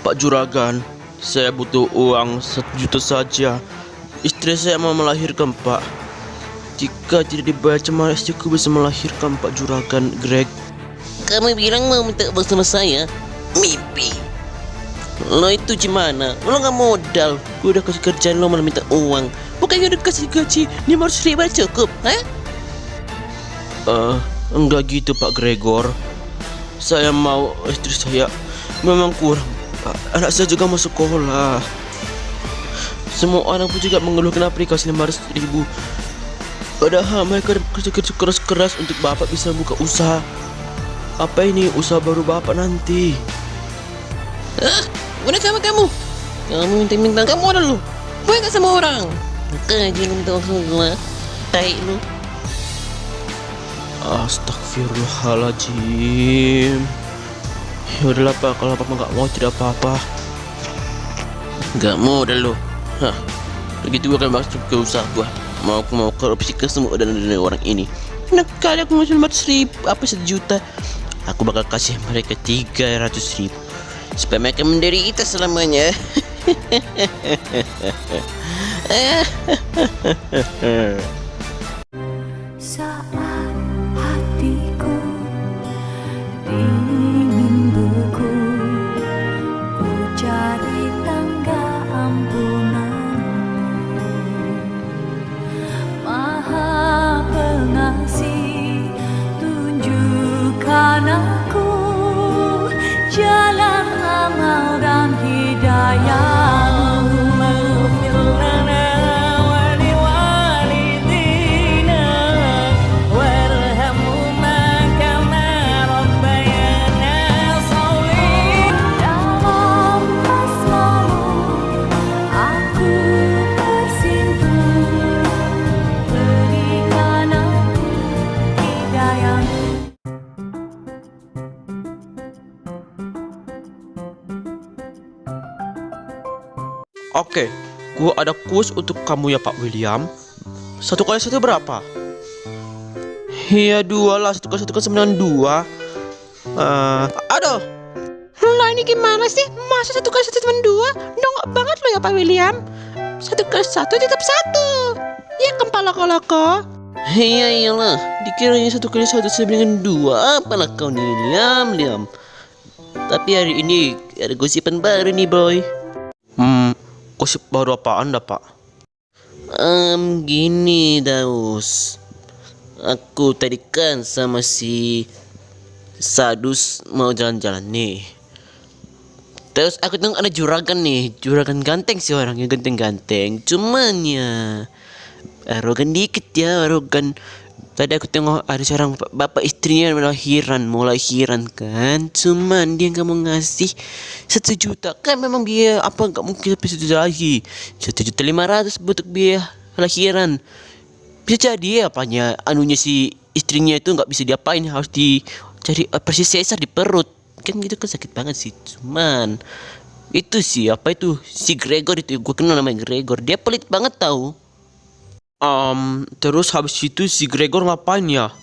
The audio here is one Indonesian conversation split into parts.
Pak Juragan, saya butuh uang 1 juta saja. Istri saya mau melahirkan, Pak. Jika tidak dibayar cemara, istriku bisa melahirkan, Pak Juragan Greg. Kamu bilang mau minta uang sama saya? Mimpi. Lo itu gimana? Lo gak modal. Gue udah kasih kerjaan, lo malah minta uang. Bukannya udah kasih gaji 500.000 cukup, hah? Enggak gitu, Pak Gregor. Saya mau istri saya memang kurang. Anak saya juga mau sekolah. Semua orang pun juga mengeluhkan aplikasi 500.000. Padahal mereka kerja keras-keras untuk bapak bisa buka usaha. Apa ini usaha baru bapak nanti? Udah sama kamu. Kamu minta kamu ada lu. Boleh gak sama orang? Kaji lu minta uang sama gue. Tai lu. Astagfirullahaladzim. Ya udahlah, Pak, kalau Papa nggak mau tidak apa-apa. Gak mau dah lu. Hah. Begitu gua akan masuk ke usaha gua. Mau korupsi ke semua dan orang ini. Nah, kali aku mau 500.000, apa 1 juta. Aku bakal kasih mereka 300.000 supaya mereka menderita selamanya. Saat hatiku ingin beku, ku cari tangga ampunan. Maha Pengasih, tunjukkan aku jalan amal dan hidayah. Oke, gua ada kuis untuk kamu ya, Pak William. 1 kali 1 berapa? Iya 2 lah, 1 kali 1 kan 92. Aduh. Lah ini gimana sih? Masa 1 kali 1 cuma 2? Nongok banget lo ya Pak William. 1 kali 1 tetap 1. Ya kepala koloko. Iya iyalah, dikiranya 1 kali 1 sama dengan 2. Apalah kau nih, Liam. Tapi hari ini ada gosipan baru nih, boy. Gosip baru apaan dah, Pak? Gini Daus. Aku tadi kan sama si Sadus mau jalan-jalan nih. Terus aku tengok ada juragan nih. Juragan ganteng sih orangnya, ganteng-ganteng. Cuman ya arogan dikit ya, arogan. Tadi aku tengok ada seorang bapak istrinya mau lahiran kan. Cuman dia nggak mau ngasih 1 juta. Kan memang biaya apa nggak mungkin sampai 1 juta lagi. 1.500.000 untuk biaya lahiran. Bisa jadi apanya anunya si istrinya itu nggak bisa diapain, harus dicari operasi sesar di perut. Kan gitu kan sakit banget sih. Cuman itu sih apa itu si Gregor itu, gue kenal namanya Gregor. Dia pelit banget tahu. Terus habis itu si Gregor ngapain ya?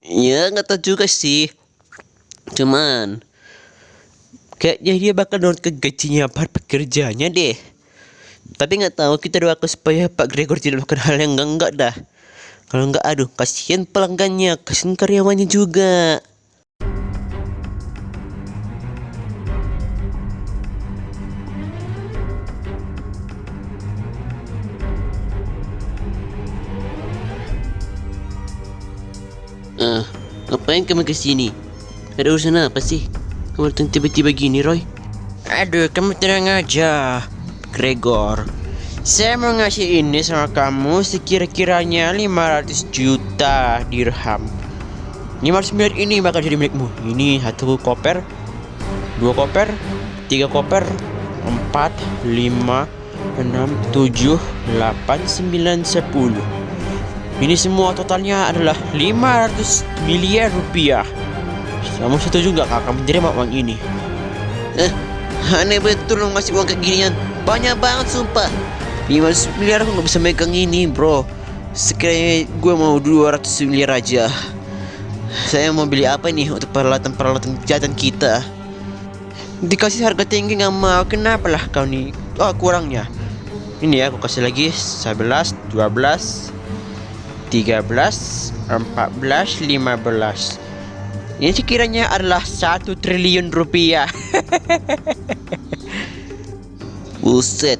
Ya nggak tahu juga sih. Cuman kayaknya dia bakal nurut ke gajinya para pekerjanya deh. Tapi nggak tahu, kita doakan supaya Pak Gregor tidak melakukan hal yang enggak dah. Kalau enggak, aduh, kasihan pelanggannya, kasihan karyawannya juga. Ngapain kamu kesini? Ada urusan apa sih? Kamu datang tiba-tiba gini, Roy? Aduh, kamu tenang aja, Gregor. Saya mau ngasih ini sama kamu sekira-kiranya 500 juta dirham. 500 miliar ini bakal jadi milikmu. Ini 1 koper, 2 koper, 3 koper, 4, 5, 6, 7, 8, 9, 10. Ini semua totalnya adalah 500 miliar rupiah. Kamu setuju nggak kakak menerima uang ini? Aneh betul lo ngasih uang kayak ginian. Banyak banget sumpah. 500 miliar aku nggak bisa megang ini bro. Sekiranya gue mau 200 miliar aja. Saya mau beli apa nih untuk peralatan-peralatan kejahatan kita? Dikasih harga tinggi nggak mau, kenapa lah kau nih? Oh kurangnya. Ini ya aku kasih lagi 11, 12, 13, 14, 15. Ini sekiranya adalah 1 triliun rupiah. Buset,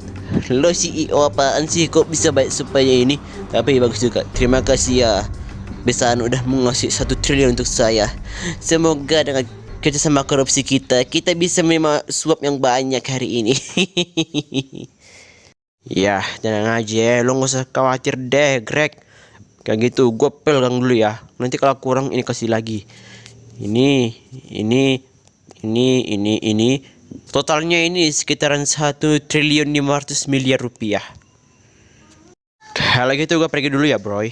lo CEO apaan sih? Kok bisa baik supaya ini? Tapi bagus juga. Terima kasih ya Besan udah mengasih 1 triliun untuk saya. Semoga dengan kerjasama korupsi kita bisa menerima suap yang banyak hari ini. Ya tenang aja, lo nggak usah khawatir deh Greg. Kayak gitu, gue pegang dulu ya. Nanti kalau kurang ini kasih lagi. Ini. Totalnya ini sekitaran 1 triliun 500 miliar rupiah. Kalau gitu gue pergi dulu ya bro.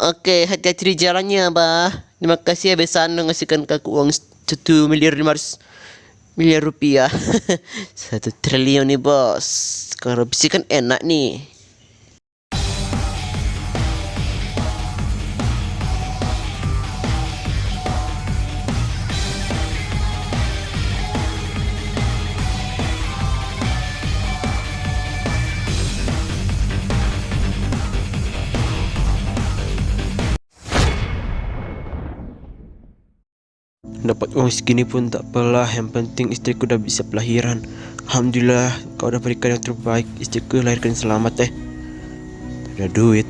Oke, hati-hati di jalannya, Bah. Terima kasih ya Besan udah ngasihkan ke aku uang 1 miliar 500 miliar rupiah. 1 triliun nih bos. Korupsi kan enak nih. Dapat uang segini pun tak apalah, yang penting istriku udah bisa pelahiran. Alhamdulillah, kau udah berikan yang terbaik, istriku lahirkan selamat Ada duit.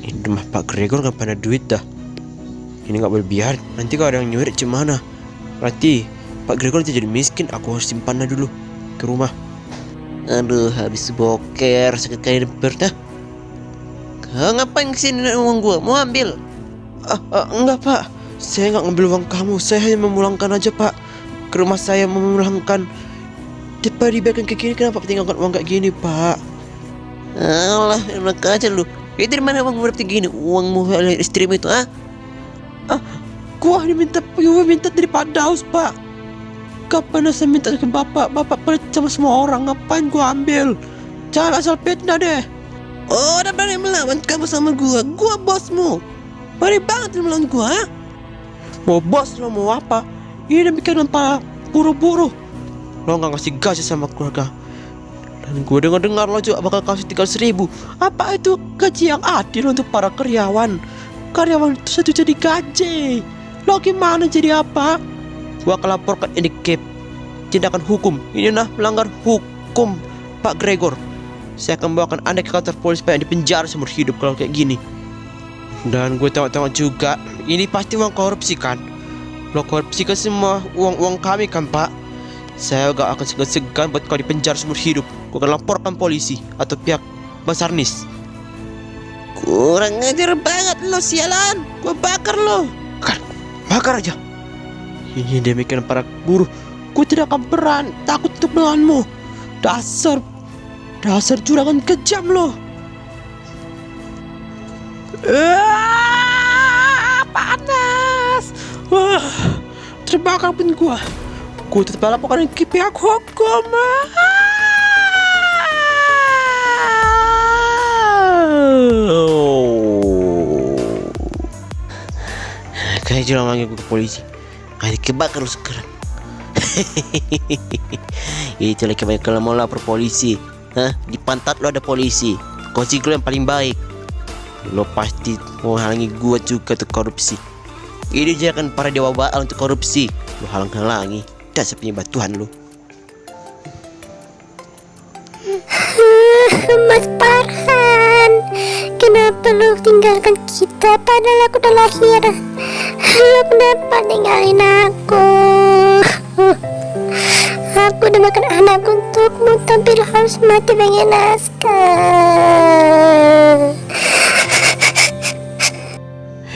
Ini rumah Pak Gregor gak pada duit dah. Ini gak boleh biar, nanti kalau ada yang nyuri gimana? Berarti Pak Gregor nanti jadi miskin, aku harus simpannya dulu ke rumah. Aduh, habis boker sakit kali dah. Kau ngapain kesini uang gua? Mau ambil? Enggak Pak, saya nggak ngambil uang kamu, saya hanya memulangkan aja Pak. Ke rumah saya memulangkan. Tiba dibiarkan kayak gini, kenapa tinggalkan uang kayak gini Pak? Alah, enak aja lu. Itu dari mana uang berarti gini? Uangmu oleh istrimu itu, ah? Gua minta dari Pak Daus Pak. Kapan saya minta ke Bapak? Bapak pelit sama semua orang, ngapain gua ambil? Jangan asal fitnah deh. Oh, udah berani melawan kamu sama gua. Gua bosmu. Berani banget lu melawan gua, ha? Mau bos lo mau apa? Ini demikian para buru-buru. Lo nggak ngasih gaji sama keluarga. Dan gue dengar lo juga bakal kasih 300.000. Apa itu gaji yang adil untuk para karyawan? Karyawan itu satu jadi gaji. Lo gimana jadi apa? Gue akan laporkan ini ke tindakan hukum. Ini melanggar hukum Pak Gregor. Saya akan bawakan Anda ke kantor polisi supaya dipenjara seumur hidup kalau kayak gini. Dan gue tengok-tengok juga, ini pasti uang korupsi kan? Lo korupsikan semua uang kami kan Pak? Saya gak akan segan-segan buat kau dipenjara seumur hidup. Gue akan laporkan polisi atau pihak Basarnis. Kurang ajar banget lo, sialan. Gue bakar lo. Kan, bakar aja. Ini demikian para buruh. Gue tidak akan takut untuk melawanmu. Dasar juragan kejam lo. Panas. Wah, terbakar pun gua tetap laporkan ke pihak hukum. Kayak jual manggil gue ke polisi. Kayak kebakar lu sekarang. Itu lagi banyak kalau mau lapor polisi. Hah? Di pantat lo ada polisi. Kunci lo yang paling baik. Lo pasti mau halangi gua juga untuk korupsi. Ini jangan para dewa baal untuk korupsi. Lo halang-halangi. Dasar punya batuan lo. Mas Farhan, kenapa lu tinggalkan kita padahal aku udah lahir? Lu kenapa tinggalin aku? Aku udah makan anak untukmu, tapi lu harus mati pengen naskah.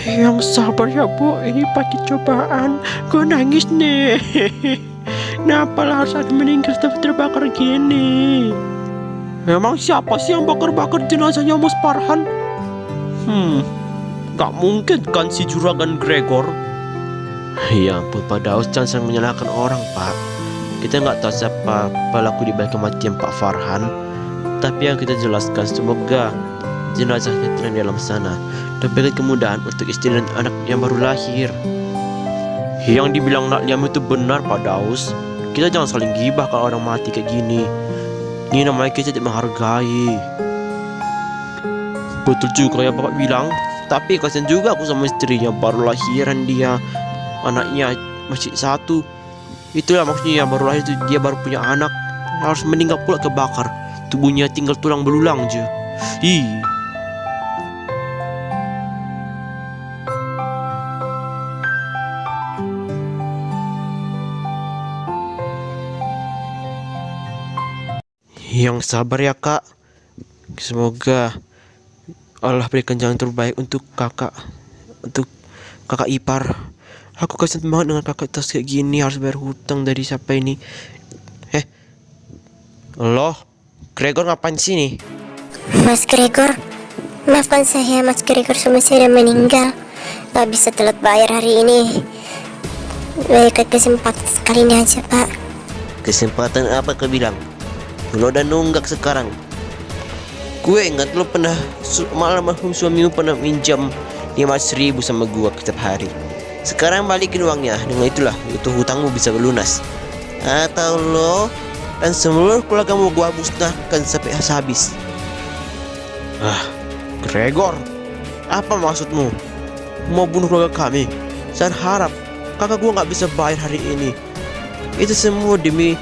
Yang sabar ya Bu, ini pasti cobaan. Gue nangis nih. Kenapa lah harus ada meninggal terbakar gini? Emang siapa sih yang bakar-bakar jenazahnya Mas Farhan? Gak mungkin kan si juragan Gregor? Ya ampun Pak Daus, jangan sering menyalahkan orang Pak. Kita nggak tahu siapa pelaku di balik kematian Pak Farhan. Tapi yang kita jelaskan, semoga jenazahnya tenang di dalam sana dan beri kemudahan untuk istri dan anak yang baru lahir. Yang dibilang Nak Liam itu benar Pak Daus. Kita jangan saling gibah kalau orang mati kayak gini. Ini namanya kita tidak menghargai. Betul juga ya Bapak bilang. Tapi kasihan juga aku sama istrinya, baru lahiran dia. Anaknya masih satu. Itulah maksudnya, yang baru lahir itu dia baru punya anak, harus meninggal pula kebakar. Tubuhnya tinggal tulang belulang aja. Ih. Yang sabar ya Kak. Semoga Allah berikan jalan terbaik untuk kakak ipar. Aku kasihan banget dengan kakak tas kayak gini, harus bayar hutang dari siapa ini. Loh, Gregor ngapain sini? Mas Gregor, maafkan saya, Mas Gregor suami saya udah meninggal. Gak bisa telat bayar hari ini. Berikan kesempatan sekali ini aja Pak. Kesempatan apa kau bilang? Lo udah nunggak sekarang. Gue ingat lo pernah malam suamimu pernah minjam 500.000 sama gue setiap hari. Sekarang balikin uangnya. Dengan itulah itu hutangmu bisa lunas. Atau lo dan seluruh keluargamu gua musnahkan sampai habis. Gregor, apa maksudmu? Mau bunuh keluarga kami? Saya harap kakak gua nggak bisa bayar hari ini. Itu semua demi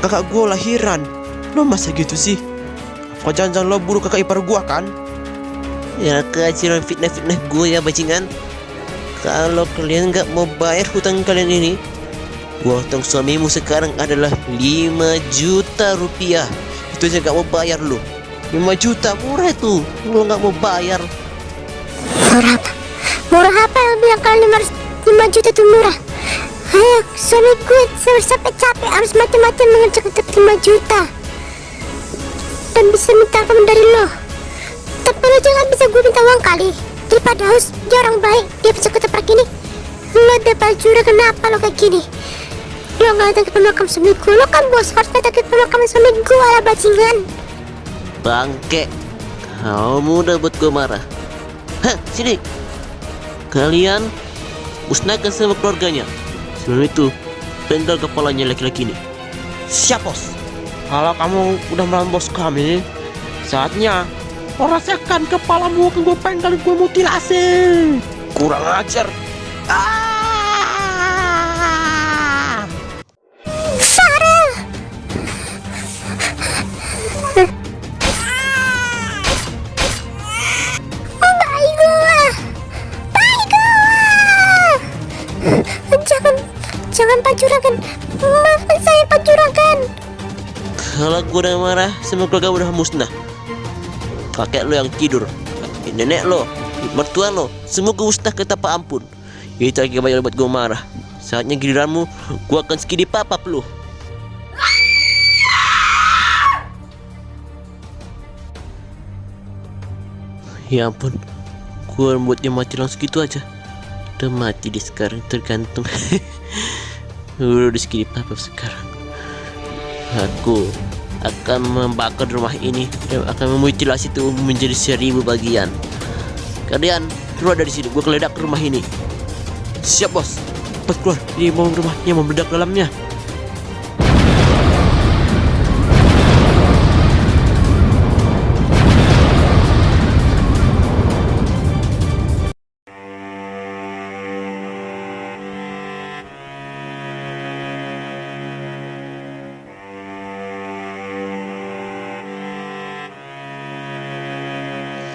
kakak gua lahiran. Lo masa gitu sih? Kau jangan lo bunuh kakak ipar gua kan? Ya kecilan fitnah-fitnah gue ya bajingan. Kalau kalian nggak mau bayar hutang kalian ini, hutang suamimu sekarang adalah 5 juta rupiah. Itu aja nggak mau bayar lo. 5 juta murah itu. Lo nggak mau bayar. Murah apa? Murah apa yang bilang kalian 5 juta itu murah? Ayo, suami gue capek-capek harus mati-matian mengejar 5 juta. Dan bisa minta kamu dari lo. Tapi lo jangan bisa gue minta uang kali. Daripada harus dia orang baik, dia bisa keteprak gini. Lo depan jura, kenapa lo kayak gini? Lo gak datang ke pemakaman suami gue. Lo kan bos, harus datang ke pemakaman suami gue lah bajingan. Bangke, kau mudah buat gue marah. Sini. Kalian musnahkan semua keluarganya. Sebelum itu, penggal kepalanya laki-laki ini. Siap bos. Kalau kamu udah melawan bos kami, saatnya rasakan kepalamu akan gue penggal, gue mutilasi. Kurang ajar. Farel. Bayi gue. Jangan Pak Juragan. Maafkan saya Pak Juragan. Kalau gue udah marah, semua keluarga udah musnah. Kakek lo yang tidur, nenek lo, mertua lo, semua gue musnahkan tanpa ampun. Itu lagi banyak buat gue marah. Saatnya giliranmu, gue akan skidi papap lo. Ya ampun, gue buat dia mati langsung gitu aja. Udah mati dia sekarang, tergantung. Udah di skidi papap sekarang. Aku akan membakar rumah ini dan akan memutilasi itu menjadi 1000 bagian. Kalian keluar dari sini, gue geledak ke rumah ini. Siap bos. Cepat keluar, ini mau rumahnya mau meledak dalamnya.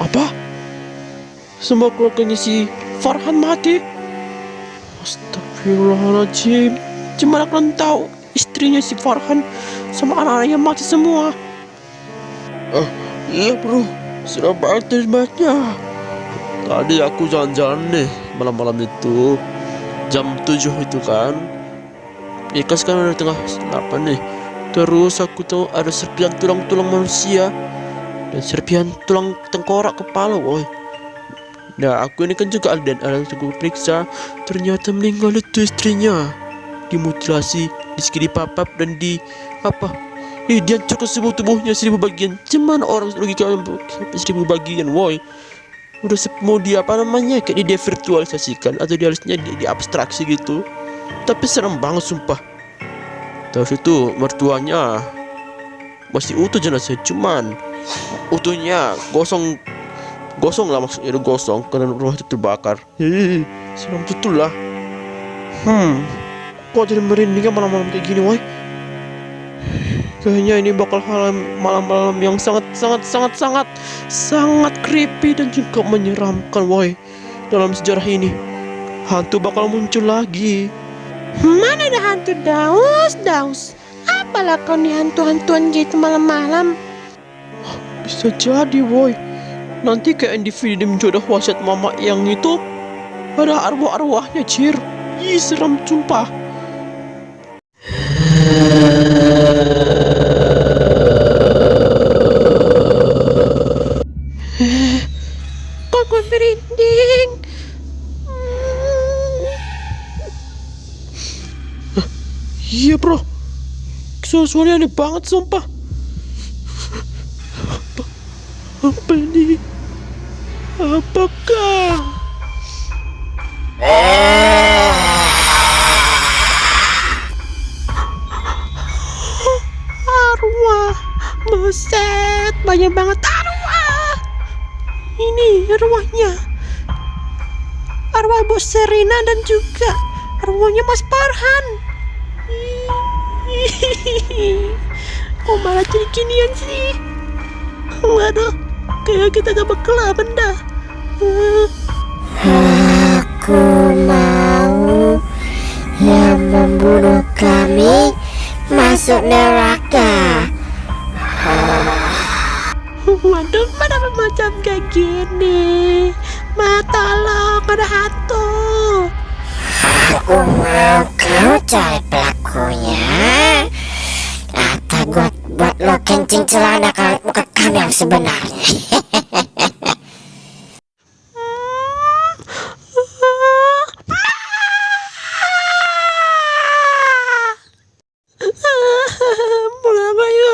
Apa? Semua keluarganya si Farhan mati? Astagfirullahaladzim. Gimana kalian tahu istrinya si Farhan sama anak-anaknya mati semua? Iya bro, sudah banyak. Tadi aku jalan-jalan nih malam-malam itu, jam 7 itu kan. Ikan sekarang udah tengah 8 nih. Terus aku tahu ada serpihan tulang-tulang manusia dan serpihan tulang tengkorak kepala, woy. Nah, aku ini kan juga dan aku periksa, ternyata meninggal itu istrinya. Dimutilasi, dipapap dan dihancurkan semua tubuhnya 1000 bagian. Cuman orang logika 1000 bagian, woi. Udah mau kayak dia virtualisasikan atau dia harusnya di abstraksi gitu. Tapi serem banget sumpah. Terus itu mertuanya masih utuh jenazah, cuman utuhnya gosong lah, maksudnya udah gosong karena rumah itu terbakar. Serem betul lah. Kok jadi merinding malam-malam kayak gini, woi? Kayaknya ini bakal malam-malam yang sangat creepy dan juga menyeramkan, woi. Dalam sejarah ini, hantu bakal muncul lagi. Mana ada hantu Daus? Apalah kau nih hantu-hantuan gitu malam-malam? Bisa jadi, woi. Nanti kayak individu menjodoh wasiat mama yang itu ada arwah-arwahnya, Cir. Ih, seram sumpah. Kok gue merinding? Iya, bro. Suaranya aneh banget sumpah. Apa ini? Apakah? Arwah, buset, banyak banget arwah. Ini arwahnya, arwah Bos Serina dan juga arwahnya Mas Farhan. Kok malah jadi ginian sih? Waduh, kayak kita gak bakal benda. Aku mau yang membunuh kami masuk neraka. Waduh, mana macam kayak gini? Tolong, ada hantu. Aku mau kau cari pelakunya, atau buat lo kencing celana muka kami yang sebenarnya.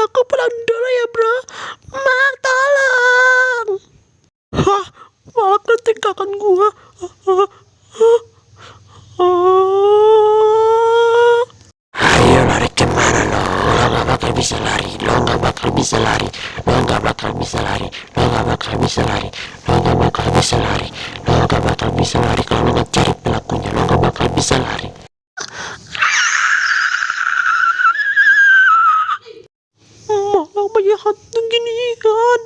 Aku pulang dulu ya, bro. Mak, tolong. Hah? Malah tinggalkan gua. Ayo lari kemana lo? Lo gak bakal bisa lari. Lo gak bakal bisa lari. Lo gak bakal bisa lari. Lo gak bakal bisa lari. Lo gak bakal bisa lari. Lo gak bakal bisa lari. Kalau lo gak cari pelakunya, lo gak bakal bisa lari. Malah banyak hantu ginian.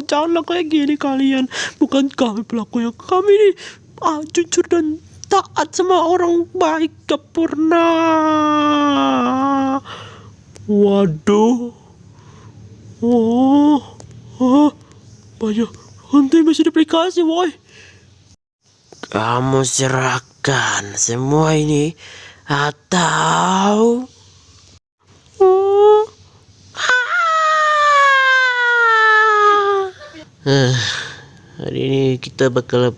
Janganlah kayak gini kalian. Bukan kami pelakunya. Kami ini jujur dan taat sama orang baik, gak pernah. Waduh. Banyak hantu yang bisa diplikasi, woi. Kamu serahkan semua ini atau hari ini kita bakal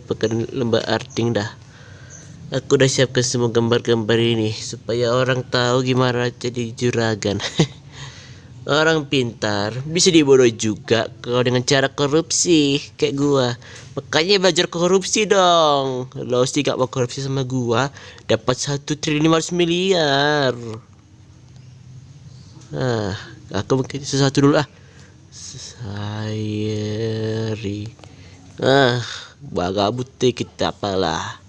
lomba arting dah. Aku udah siapkan semua gambar-gambar ini supaya orang tahu gimana jadi juragan. Orang pintar bisa dibodoh juga kalau dengan cara korupsi kayak gua. Makanya belajar korupsi dong. Lo sih gak mau korupsi sama gua, dapat 1.500.000.000. Aku mungkin sesuatu dulu Sayeri. Baga buti kita apalah.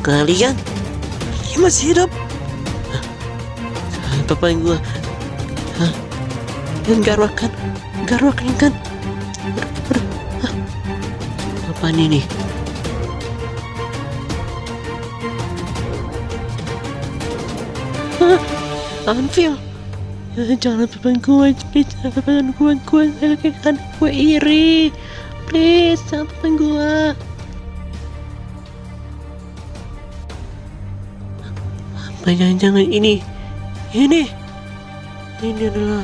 Kalian masih hidup? Papain gua. Yang garwakan kan? Apaan ini? Anvil, jangan papain gua, please. Jangan papain gua kan gua iri. Please, jangan papain gua. Jangan ini adalah